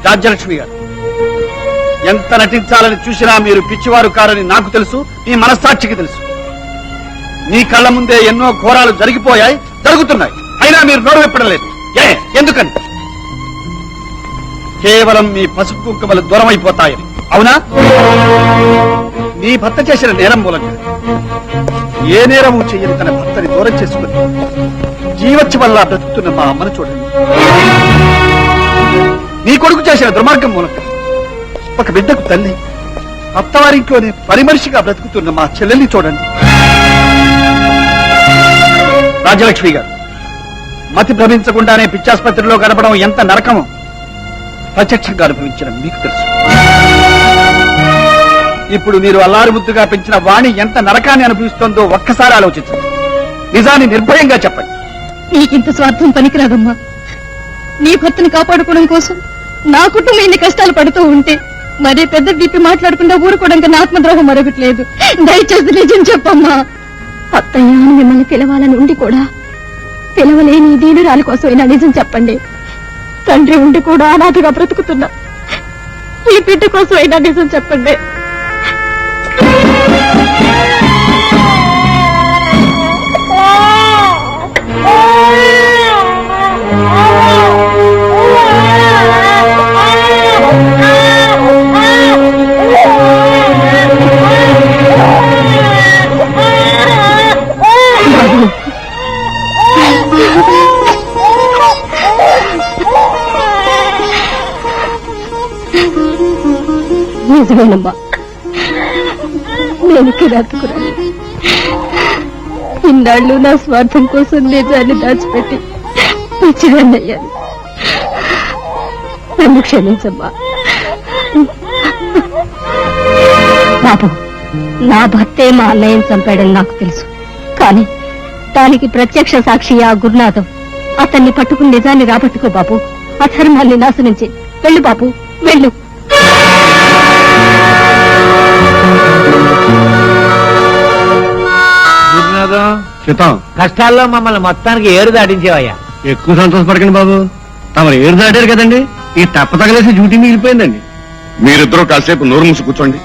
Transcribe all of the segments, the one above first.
రాజ్యలక్ష్మి గారు, ఎంత నటించాలని చూసినా మీరు పిచ్చివారు కారని నాకు తెలుసు, మీ మనస్సాక్షికి తెలుసు. మీ కళ్ళ ముందే ఎన్నో ఘోరాలు జరిగిపోయాయి, జరుగుతున్నాయి. అయినా మీరు నోరు విప్పడలేదు. ఎందుకని? కేవలం మీ పసుపు కుంకుమలు దూరం అయిపోతాయని. అవునా? మీ భర్త చేసిన నేరం మూలంగా ఏ నేరము చెయ్యని తన భర్తని దూరం చేసుకుని జీవచ్చి వల్ల బ్రతుకుతున్న మా అమ్మను చూడండి. నీ కొడుకు చేసిన దుర్మార్గం మూలంగా ఒక బిడ్డకు తల్లి అత్తవారింట్లోనే పరిమర్శిగా బ్రతుకుతున్న మా చెల్లెల్ని చూడండి. రాజ్యలక్ష్మి గారు, మతి భ్రమించకుండానే పిచ్చాసుపత్రిలో గడపడం ఎంత నరకమో ప్రత్యక్షంగా అనుభవించిన మీకు తెలుసు. ఇప్పుడు మీరు అల్లారు ముద్దుగా పెంచిన వాణి ఎంత నరకాన్ని అనుభవిస్తోందో ఒక్కసారి ఆలోచించండి. నిజాన్ని నిర్భయంగా చెప్పండి. నీకింత స్వార్థం పనికిరాదమ్మా. నీ భర్తను కాపాడుకోవడం కోసం నా కుటుంబం ఇన్ని కష్టాలు పడుతూ ఉంటే మరీ పెద్ద దిప్పి మాట్లాడకుండా ఊరుకోవడానికి నా ఆత్మద్రోహం మరొకట్లేదు. దయచేసి నిజం చెప్పమ్మా. అత్తయ్య అని మిమ్మల్ని పిలవాలని ఉండి కూడా పిలవలేని దీనురాలి కోసమైనా నిజం చెప్పండి. తండ్రి ఉండి కూడా అనాథగా బ్రతుకుతున్నా ఈ బిడ్డ కోసమైనా నిజం చెప్పండి. నిజమేనమ్మా, నేను కిరాతకురాలి. ఇన్నాళ్ళు నా స్వార్థం కోసం నిజాన్ని దాచిపెట్టి పిచ్చిదాన్ని అయ్యాను. నన్ను క్షమించమ్మా. బాబు, నా భర్తే మా అన్నయ్యని చంపాడని నాకు తెలుసు. కానీ దానికి ప్రత్యక్ష సాక్షి ఆ గురునాథం. అతన్ని పట్టుకుని నిజాన్ని రాబట్టుకో బాబు. అధర్మాన్ని నాశనం చేయి. వెళ్ళు బాబు, వెళ్ళు. కష్టాల్లో మమ్మల్ని మొత్తానికి ఏరు దాటించేవయ్యా. ఎక్కువ సంతోషపడకండి బాబు, తమరు ఏరు దాటారు కదండి. ఈ తప్ప తగలేసి డ్యూటీ మిగిలిపోయిందండి. మీరిద్దరూ కాసేపు నోరు మూసి కూర్చోండి.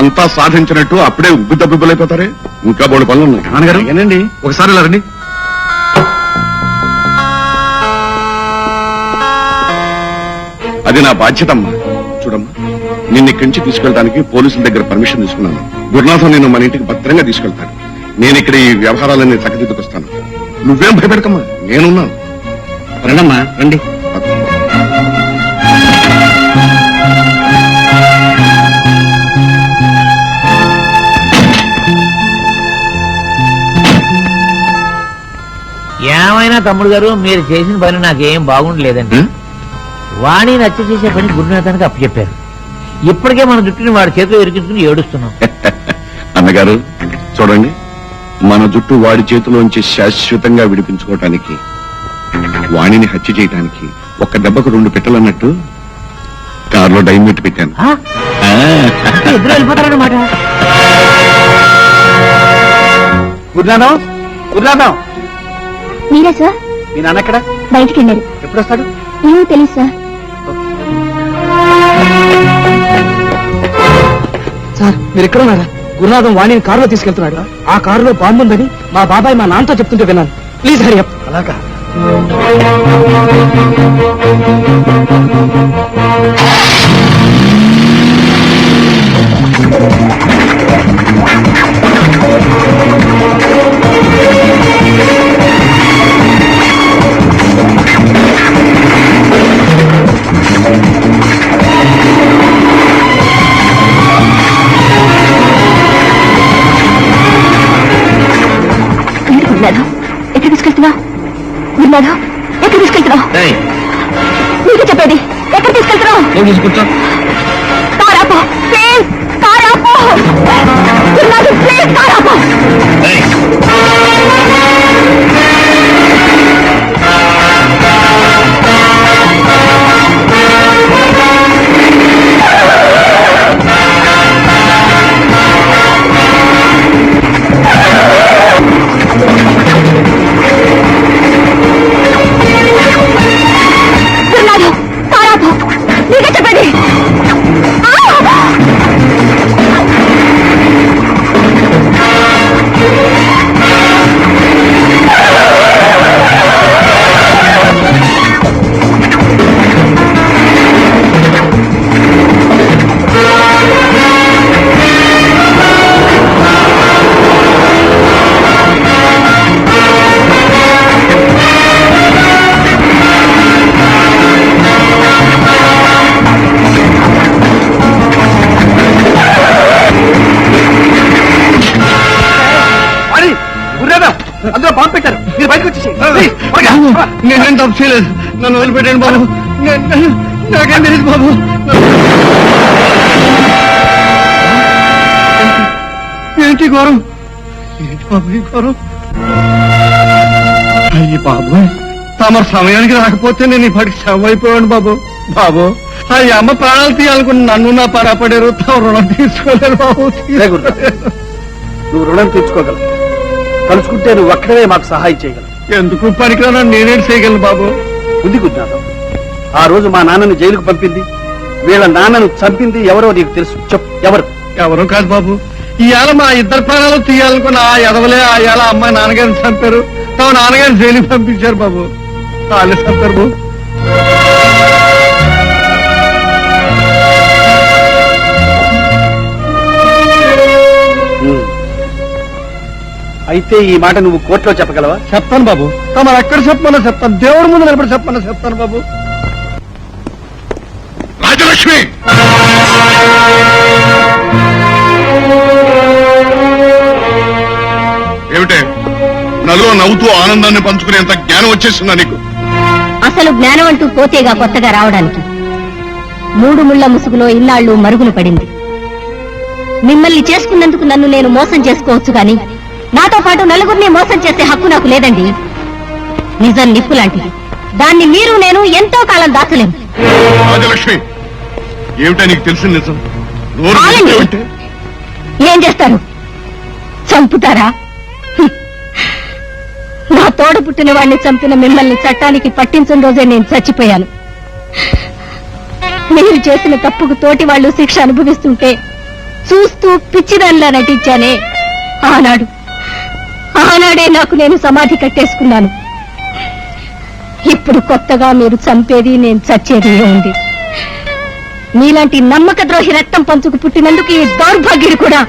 అంతా సాధించినట్టు అప్పుడే ఉబ్బి తప్పిపోలేకపోతారే. ఇంకా బోడు పనులు ఉన్నాయి. నాన్నగారు ఏనండి, ఒకసారి ఇలా రండి. అది నా బాధ్యత అమ్మా. చూడమ్మా, నిన్ను ఇక్కడి నుంచి తీసుకెళ్ళడానికి పోలీసుల దగ్గర పర్మిషన్ తీసుకున్నాను. గురునాథం నిన్ను మన ఇంటికి భద్రంగా తీసుకెళ్తాను. నేను ఇక్కడ ఈ వ్యవహారాలన్నీ చక్కదిద్దుకొస్తాను. నువ్వేం భయపెడకమ్మా, నేనున్నాను. రండమ్మా, రండి. ఏమైనా తమ్ముడు గారు, మీరు చేసిన పని నాకేం బాగుండలేదండి. వాణి నచ్చ చేసే పని గురునాథానికి అప్పచెప్పారు. ఇప్పటికే మన జుట్టుని వాడి చేతిలో ఇరికించుకుని ఏడుస్తున్నాం. అన్నగారు చూడండి, మన జుట్టు వాడి చేతిలోంచి శాశ్వతంగా విడిపించుకోవటానికి, వాణిని హత్య చేయటానికి ఒక్క దెబ్బకు 2 పెట్టెలన్నట్టు కారులో డైమెట్ పెట్టాను. ఇద్దరు వెళ్ళిపోతారన్నమాట. గురునాథం, గురునాథం. మీరా సార్? మీ నాన్న ఎక్కడ? బయటికి వెళ్ళారు. ఎప్పుడు వస్తాడు? ఏమో తెలియదు సార్. సార్, మీరు ఎక్కడ ఉన్నారా? గురునాథం వాణిని కారులో తీసుకెళ్తున్నాడు. ఆ కారులో బాంబు ఉందని మా బాబాయ్ మా నాన్నతో చెప్తుంటే విన్నాను. Please Hari up. అలాగా? ఎక్కడ తీసుకెళ్తున్నావు? గురునాథం, ఎక్కడ తీసుకెళ్తున్నావు? నీకు చెప్పేది, ఎక్కడ తీసుకెళ్తున్నావు? కారాపో ప్లీజ్, కారాపో. గురునాథం ప్లీజ్, కారాపో. నేనేం తప్పు చేయలేదు, నన్ను వదిలిపెట్టండి బాబు. నాకేం తెలియదు బాబు. ఏంటి ఘోరం? ఏంటి బాబు ఈ ఘోరం? అయ్యి బాబు, తమ సమయానికి రాకపోతే నేను ఈ పడికి శవం అయిపోయాను బాబు. బాబు, ఆ అమ్మ ప్రాణాలు తీయాలనుకుని నన్ను నా పరాపడారు. తాము రుణం తీసుకోలేరు బాబు. నువ్వు రుణం తీర్చుకోగలవు, తలుచుకుంటే నువ్వు ఒక్కడే మాకు సహాయం చేయగలవు. ఎందుకు పనికిరానా నేనేం చేయగలను బాబు? బుద్ధి గుజ్జాతం. ఆ రోజు మా నాన్నని జైలుకు పంపింది, వీళ్ళ నాన్నను చంపింది ఎవరో నీకు తెలుసు. చెప్పు, ఎవరు? ఎవరో కాదు బాబు, ఇవాళ మా ఇద్దరు ప్రాణాలు తీయాలనుకున్న ఆ ఎదవలే ఆ ఇవాళ అమ్మాయి నాన్నగారిని చంపారు. తమ నాన్నగారిని జైలుకి పంపించారు బాబు. వాళ్ళే చంపారు బాబు. అయితే ఈ మాట నువ్వు కోర్టులో చెప్పగలవా? చెప్తాను బాబు. తమరు ఎక్కడ చెప్పమన్నా చెప్తాను. దేవుడి ముందు నిలబడి చెప్పమన్నా చెప్తాను బాబు. రాజలక్ష్మి, ఏమిటే నలుగురు నవ్వుతూ ఆనందాన్ని పంచుకునేంత జ్ఞానం వచ్చేసిందా నీకు? అసలు జ్ఞానం అంటూ పోతేగా కొత్తగా రావడానికి. 3 ముళ్ల ముసుగులో ఇన్నాళ్లు మరుగున పడింది. మిమ్మల్ని చేసుకున్నందుకు నన్ను నేను మోసం చేసుకోవచ్చు గాని నాతో పాటు నలుగురిని మోసం చేసే హక్కు నాకు లేదండి. నిజం నిప్పు లాంటిది, దాన్ని మీరు నేను ఎంతో కాలం దాచలేం. రాజలక్ష్మి, ఏమిటా నీకు తెలిసిన నిజం? నోరు ఆగండి. తెరిచావంటే? ఏం చేస్తారు? చంపుతారా? హ్మ్. నా తోడ పుట్టిన వాడిని చంపిన మిమ్మల్ని చట్టానికి పట్టించిన రోజే నేను చచ్చిపోయాను. మీరు చేసిన తప్పుకు తోటి వాళ్ళు శిక్ష అనుభవిస్తుంటే చూస్తూ పిచ్చిదానిలా నటించానే. ఆనాడే నాకు నేను సమాధి కట్టేసుకున్నాను. ఇప్పుడు కొత్తగా మీరు చంపేది నేను చచ్చేది ఉంది. మీలాంటి నమ్మక ద్రోహి రక్తం పంచుకు పుట్టినందుకు ఈ దౌర్భాగ్యుడు కూడా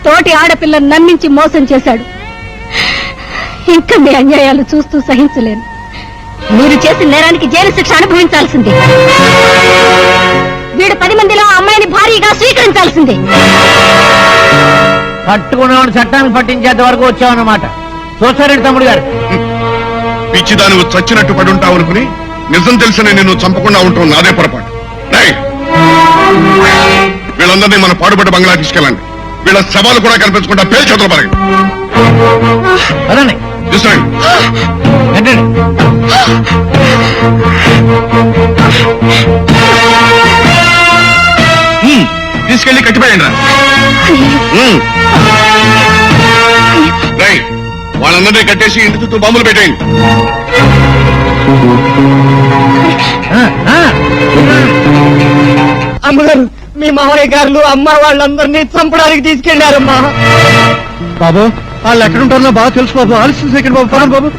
తోటి ఆడపిల్లను నమ్మించి మోసం చేశాడు. ఇంకా మీ అన్యాయాలు చూస్తూ సహించలేను. మీరు చేసిన నేరానికి జైలు శిక్ష అనుభవించాల్సిందే. వీడు 10 మందిలో ఆ అమ్మాయిని భారీగా స్వీకరించాల్సిందే. పట్టుకున్నవాడు చట్టానికి పట్టించేంత వరకు వచ్చావన్నమాట. చూసారండి తమ్ముడు గారు, పిచ్చిదా నువ్వు చచ్చినట్టు పడి ఉంటావు అనుకుని నిజం తెలిసిన నిన్ను చంపకుండా ఉంటావు నాదే పొరపాటు. రేయ్, వీళ్ళందరినీ మన పాడుబడ్డ బంగ్లా తీసుకెళ్ళండి. వీళ్ళ సవాలు కూడా కనిపించకుండా పేరు చేతులు పరగండి. అదండి చూసండి. తీసుకెళ్లి కట్టిపోయండి రా. రేయ్, వాళ్ళందరినీ కట్టేసి ఇంటి చుట్టూ బాంబులు పెట్టేయండి. అమ్మగారు, మీ మామయ్య గారు అమ్మ వాళ్ళందరినీ చంపడానికి తీసుకెళ్లారమ్మా. బాబు, వాళ్ళు ఎక్కడుంటారో బాగా తెలుసు బాబు. ఆలస్యం సెకండ్ బాబు, పదండి బాబు.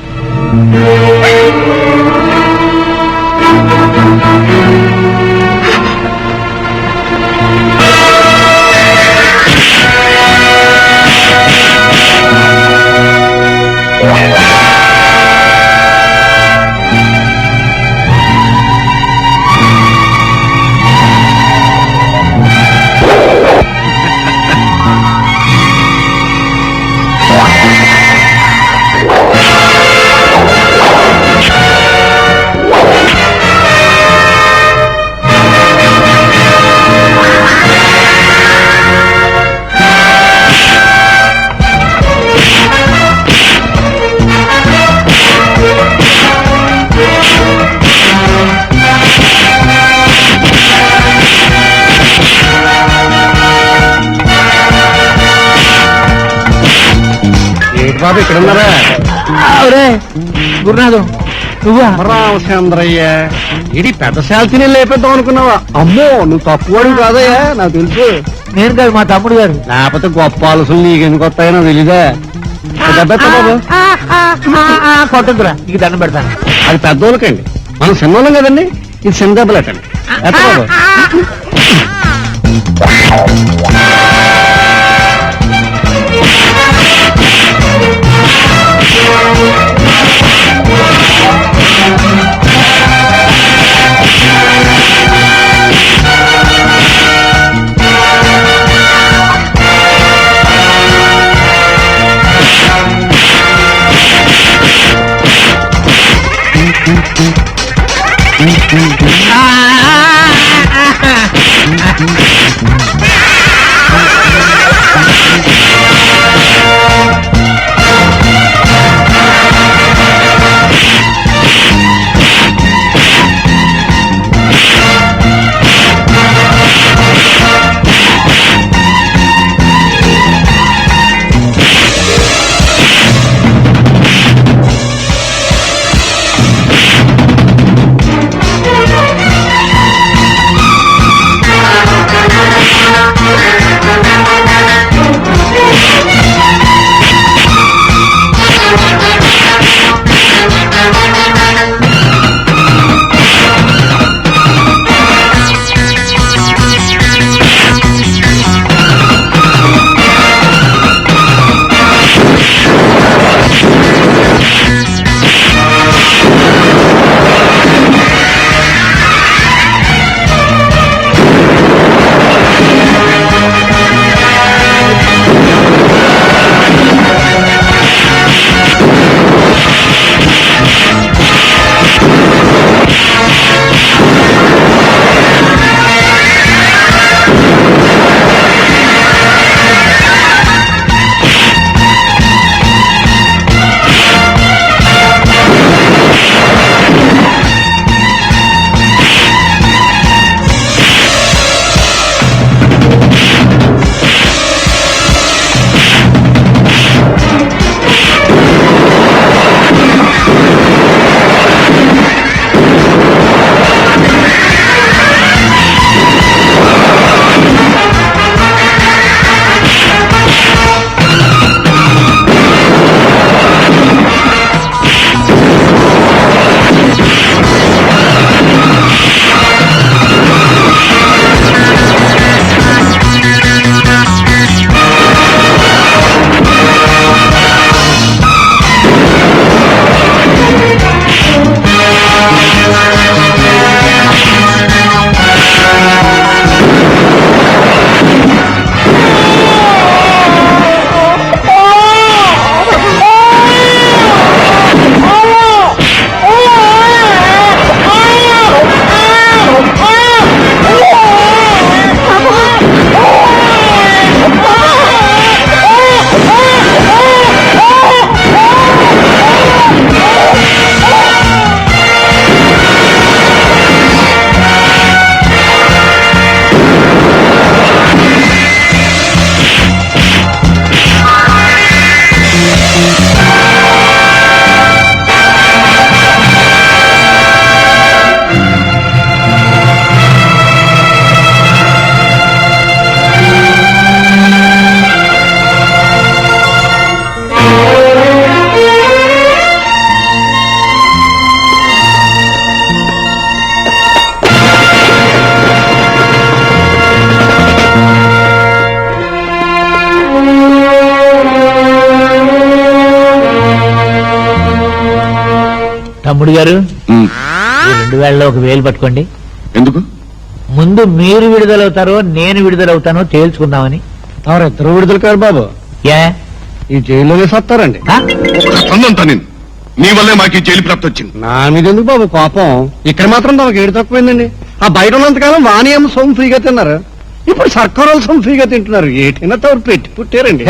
బాబు, ఇక్కడ ఉన్నారా? గురునాథం, నువ్వా? రామచంద్రయ్య, ఇది పెద్ద శాల్తీని లేపేద్దాం అనుకున్నావా? అమ్మో, నువ్వు తక్కువడు కాదయ్యా, నాకు తెలుసు. నేను కాదు, మా తమ్ముడు గారు. లేకపోతే గొప్ప ఆలోచనలు నీకెందుకు వస్తాయో తెలీదా? బాబు, కొట్టదురా, నీకు దండం పెడతాను. అది పెద్దోళ్ళకండి, మనం చిన్నోళ్ళం కదండి. ఇది చిన్న దెబ్బలటండి. బాబు, తమ్ముడు గారు ఉమ్, ఈ 2000లో ఒక వేలు పట్టుకోండి. ఎందుకు? ముందు మీరు విడుదలవుతారో నేను విడుదలవుతానో తేల్చుకుందామని. ఇద్దరు విడుదల కాదు బాబు, ఏ ఈ జైల్లోనే సత్తారండి. ఆ? ఒక్క సందంతా నేను నీ వల్లే మాకు ఈ జైలు ప్రాప్తి వచ్చింది. నా మీద ఎందుకు బాబు కోపం? ఇక్కడ మాత్రం తమకు ఏడు తక్కువైందండి. ఆ బయట ఉన్నంతకాలం వాణి ఏమో సొమ్ము ఫ్రీగా తిన్నారు, ఇప్పుడు సర్కారు సొమ్ము ఫ్రీగా తింటున్నారు. ఏటైనా తమరు పెట్టి పుట్టారండి.